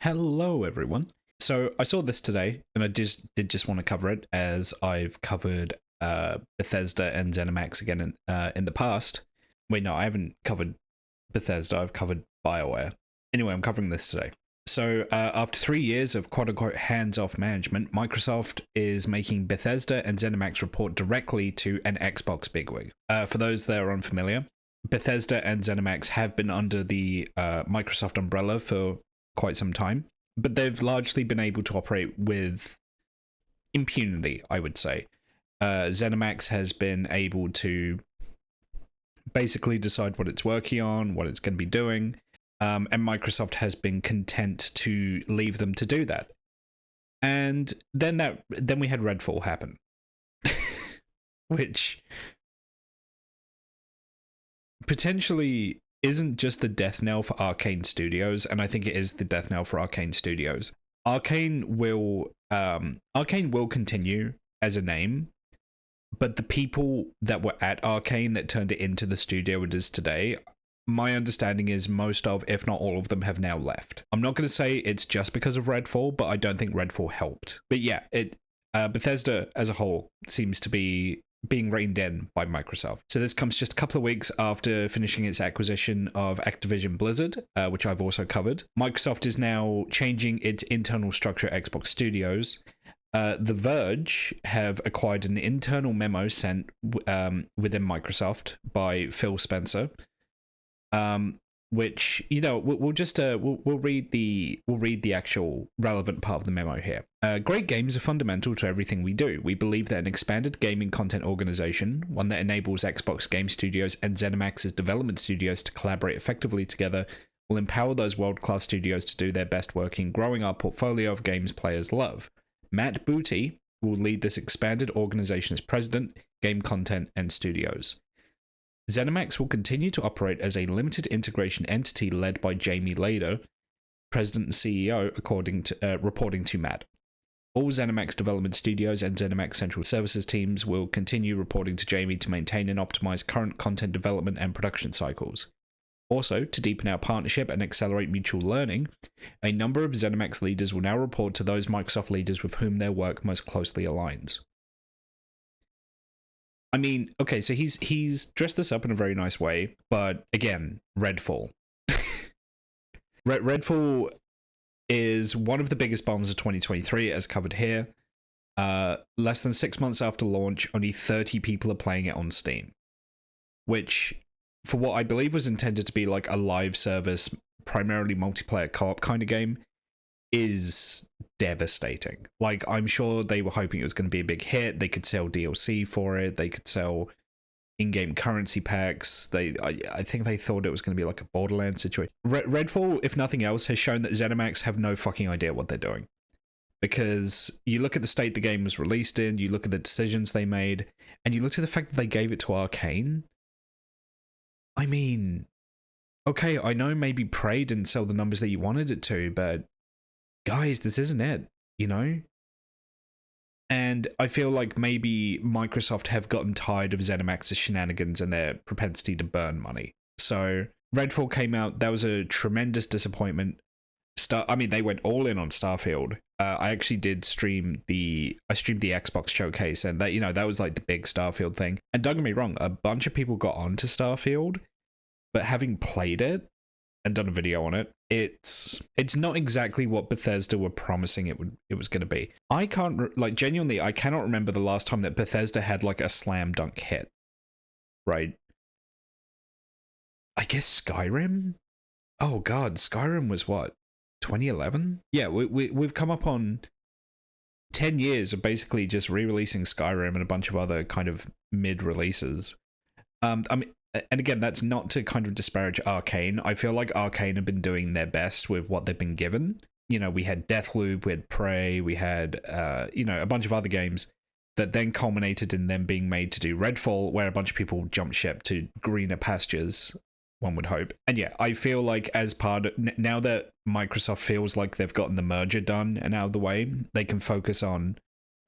Hello, everyone. So I saw this today, and I did just want to cover it as I've covered Bethesda and Zenimax again in the past. Wait, no, I haven't covered Bethesda. I've covered BioWare. Anyway, I'm covering this today. So after 3 years of quote-unquote hands-off management, Microsoft is making Bethesda and Zenimax report directly to an Xbox bigwig. For those that are unfamiliar, Bethesda and Zenimax have been under the Microsoft umbrella for quite some time, but they've largely been able to operate with impunity, I would say. Zenimax has been able to basically decide what it's working on, what it's going to be doing, and Microsoft has been content to leave them to do that. And then we had Redfall happen, which potentially isn't just the death knell for Arcane Studios, and I think it is the death knell for Arcane Studios. Arcane will continue as a name, but the people that were at Arcane that turned it into the studio it is today, my understanding is most of, if not all of them, have now left. I'm not going to say it's just because of Redfall, but I don't think Redfall helped. But yeah, Bethesda as a whole seems to be being reined in by Microsoft. So this comes just a couple of weeks after finishing its acquisition of Activision Blizzard, which I've also covered. Microsoft is now changing its internal structure at Xbox Studios. The Verge have acquired an internal memo sent within Microsoft by Phil Spencer, which, you know, we'll read the actual relevant part of the memo here. Great games are fundamental to everything we do. We believe that an expanded gaming content organization, one that enables Xbox Game Studios and ZeniMax's development studios to collaborate effectively together, will empower those world-class studios to do their best work in growing our portfolio of games players love. Matt Booty will lead this expanded organization as president, game content, and studios. ZeniMax will continue to operate as a limited integration entity led by Jamie Lader, president and CEO, reporting to Matt. All ZeniMax development studios and ZeniMax central services teams will continue reporting to Jamie to maintain and optimize current content development and production cycles. Also, to deepen our partnership and accelerate mutual learning, a number of ZeniMax leaders will now report to those Microsoft leaders with whom their work most closely aligns. I mean, okay, so he's dressed this up in a very nice way, but again, Redfall. Redfall is one of the biggest bombs of 2023, as covered here. Less than 6 months after launch, only 30 people are playing it on Steam, which, for what I believe was intended to be like a live service, primarily multiplayer co-op kind of game, is devastating. Like, I'm sure they were hoping it was going to be a big hit. They could sell DLC for it. They could sell in-game currency packs. I think they thought it was going to be like a Borderlands situation. Redfall, if nothing else, has shown that ZeniMax have no fucking idea what they're doing. Because you look at the state the game was released in, you look at the decisions they made, and you look at the fact that they gave it to Arcane. I mean, okay, I know maybe Prey didn't sell the numbers that you wanted it to, but guys, this isn't it, you know? And I feel like maybe Microsoft have gotten tired of ZeniMax's shenanigans and their propensity to burn money. So Redfall came out, that was a tremendous disappointment. They went all in on Starfield. I actually did stream the Xbox showcase, and that was like the big Starfield thing. And don't get me wrong, a bunch of people got onto Starfield, but having played it and done a video on it, it's not exactly what Bethesda were promising it was going to be. I cannot remember the last time that Bethesda had like a slam dunk hit, right? I guess Skyrim? Oh god, Skyrim was what, 2011? Yeah, we've come up on 10 years of basically just re-releasing Skyrim and a bunch of other kind of mid-releases. And again, that's not to kind of disparage Arcane. I feel like Arcane have been doing their best with what they've been given. You know, we had Deathloop, we had Prey, we had, a bunch of other games that then culminated in them being made to do Redfall, where a bunch of people jumped ship to greener pastures, one would hope. And yeah, I feel like now that Microsoft feels like they've gotten the merger done and out of the way, they can focus on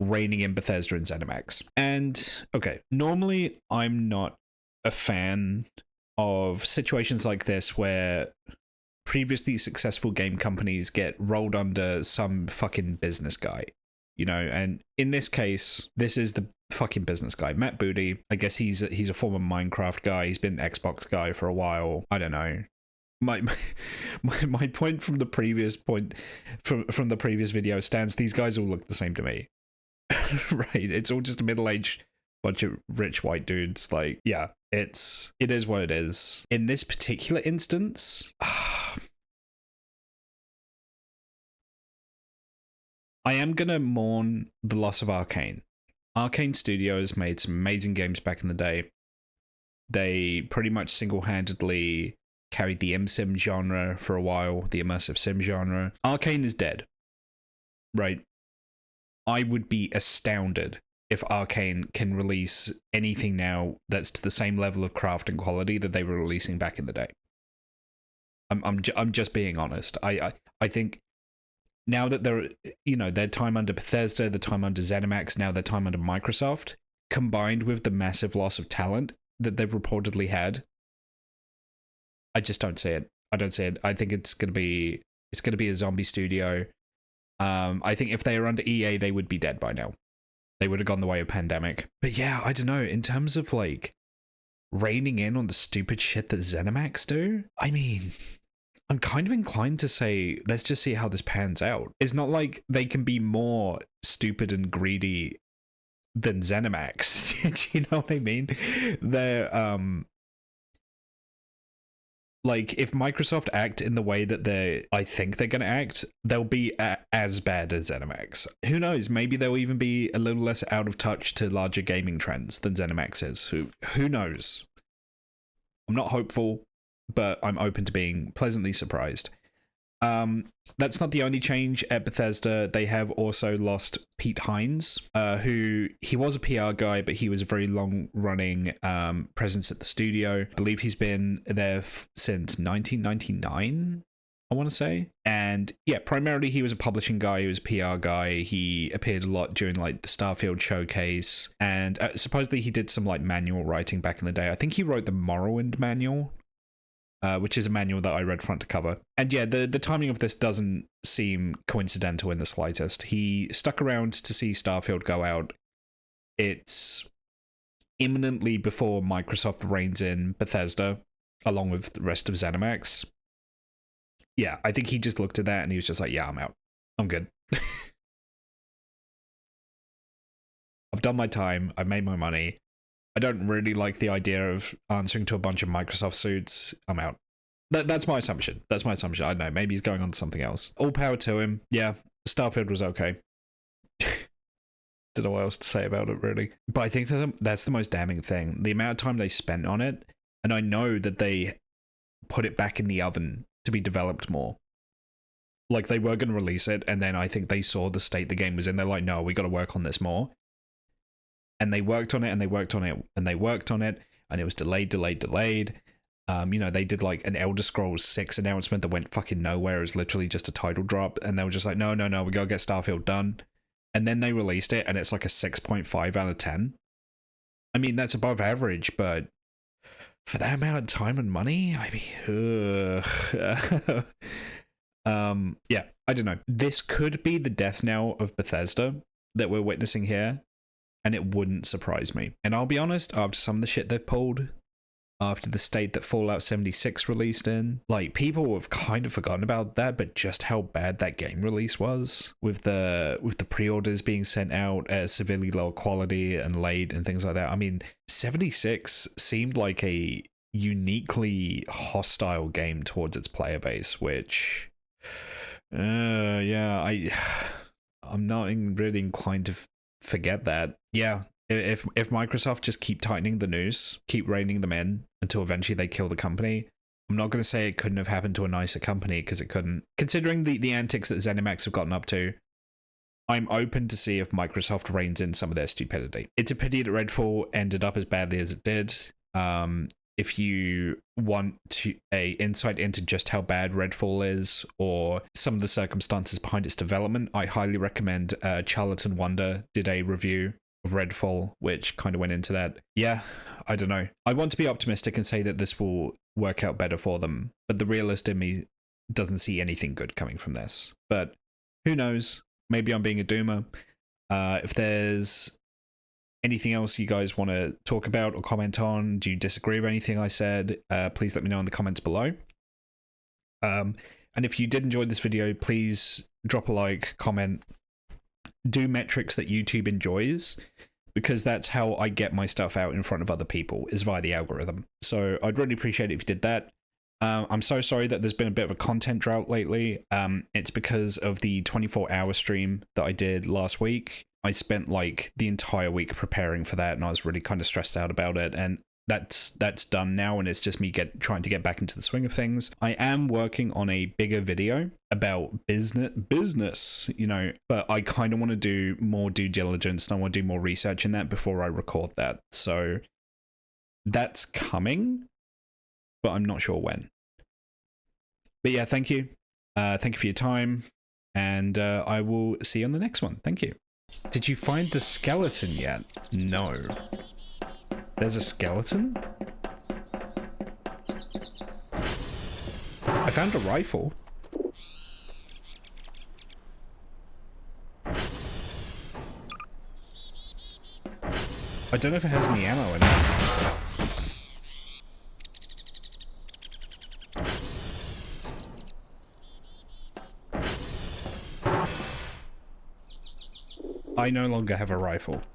reining in Bethesda and ZeniMax. And, okay, normally I'm not a fan of situations like this where previously successful game companies get rolled under some fucking business guy, you know, and in this case, this is the fucking business guy, Matt Booty. I guess he's a former Minecraft guy. He's been an Xbox guy for a while. I don't know. My point from the previous from the previous video stands. These guys all look the same to me. Right? It's all just a middle-aged bunch of rich white dudes. Like, yeah, it is what it is. In this particular instance, I am gonna mourn the loss of Arcane. Arcane Studios made some amazing games back in the day. They pretty much single-handedly carried the sim genre for a while, the immersive sim genre. Arcane is dead, right? I would be astounded if Arcane can release anything now that's to the same level of craft and quality that they were releasing back in the day. I'm just being honest. I think now that they're, you know, their time under Bethesda, their time under Zenimax, now their time under Microsoft, combined with the massive loss of talent that they've reportedly had, I just don't see it. I don't see it. I think it's gonna be a zombie studio. I think if they were under EA, they would be dead by now. They would have gone the way of Pandemic. But yeah, I don't know. In terms of like reining in on the stupid shit that Zenimax do, I mean, I'm kind of inclined to say, let's just see how this pans out. It's not like they can be more stupid and greedy than Zenimax. Do you know what I mean? They're like, if Microsoft act in the way that I think they're going to act, they'll be as bad as ZeniMax. Who knows? Maybe they'll even be a little less out of touch to larger gaming trends than ZeniMax is. Who knows? I'm not hopeful, but I'm open to being pleasantly surprised. That's not the only change at Bethesda. They have also lost Pete Hines, who he was a PR guy, but he was a very long-running presence at the studio. I believe he's been there since 1999, I want to say. And yeah, primarily he was a publishing guy, he was a PR guy. He appeared a lot during like the Starfield showcase, and supposedly he did some like manual writing back in the day. I think he wrote the Morrowind manual, which is a manual that I read front to cover. And yeah, the timing of this doesn't seem coincidental in the slightest. He stuck around to see Starfield go out. It's imminently before Microsoft reins in Bethesda, along with the rest of ZeniMax. Yeah, I think he just looked at that and he was just like, yeah, I'm out. I'm good. I've done my time. I've made my money. I don't really like the idea of answering to a bunch of Microsoft suits. I'm out. That's my assumption. That's my assumption. I don't know. Maybe he's going on to something else. All power to him. Yeah, Starfield was okay. Don't know what else to say about it, really. But I think that's the most damning thing. The amount of time they spent on it, and I know that they put it back in the oven to be developed more. Like, they were going to release it, and then I think they saw the state the game was in. They're like, no, we got to work on this more. And they worked on it, and they worked on it, and they worked on it, and it was delayed. You know, they did like an Elder Scrolls 6 announcement that went fucking nowhere. It was literally just a title drop, and they were just like, no, we gotta get Starfield done. And then they released it, and it's like a 6.5 out of 10. I mean, that's above average, but for that amount of time and money, I mean, yeah, I don't know. This could be the death knell of Bethesda that we're witnessing here. And it wouldn't surprise me. And I'll be honest, after some of the shit they've pulled, after the state that Fallout 76 released in, like, people have kind of forgotten about that, but just how bad that game release was, with the pre-orders being sent out at severely lower quality and late and things like that. I mean, 76 seemed like a uniquely hostile game towards its player base, which, yeah, I'm not really inclined to forget that. Yeah, if Microsoft just keep tightening the noose, keep reining them in until eventually they kill the company, I'm not going to say it couldn't have happened to a nicer company, because it couldn't. Considering the antics that ZeniMax have gotten up to, I'm open to see if Microsoft reins in some of their stupidity. It's a pity that Redfall ended up as badly as it did. If you want a insight into just how bad Redfall is, or some of the circumstances behind its development, I highly recommend Charlatan Wonder did a review of Redfall, which kind of went into that. Yeah, I don't know. I want to be optimistic and say that this will work out better for them, but the realist in me doesn't see anything good coming from this. But who knows? Maybe I'm being a doomer. If there's anything else you guys want to talk about or comment on, do you disagree with anything I said, please let me know in the comments below. And if you did enjoy this video, please drop a like, comment, do metrics that YouTube enjoys, because that's how I get my stuff out in front of other people, is via the algorithm. So I'd really appreciate it if you did that. I'm so sorry that there's been a bit of a content drought lately. It's because of the 24-hour stream that I did last week. I spent like the entire week preparing for that, and I was really kind of stressed out about it. And that's done now, and it's just me trying to get back into the swing of things. I am working on a bigger video about business, you know, but I kind of want to do more due diligence, and I want to do more research in that before I record that. So that's coming, but I'm not sure when. But yeah, thank you. Thank you for your time, and I will see you on the next one. Thank you. Did you find the skeleton yet? No. There's a skeleton? I found a rifle. I don't know if it has any ammo in it. I no longer have a rifle.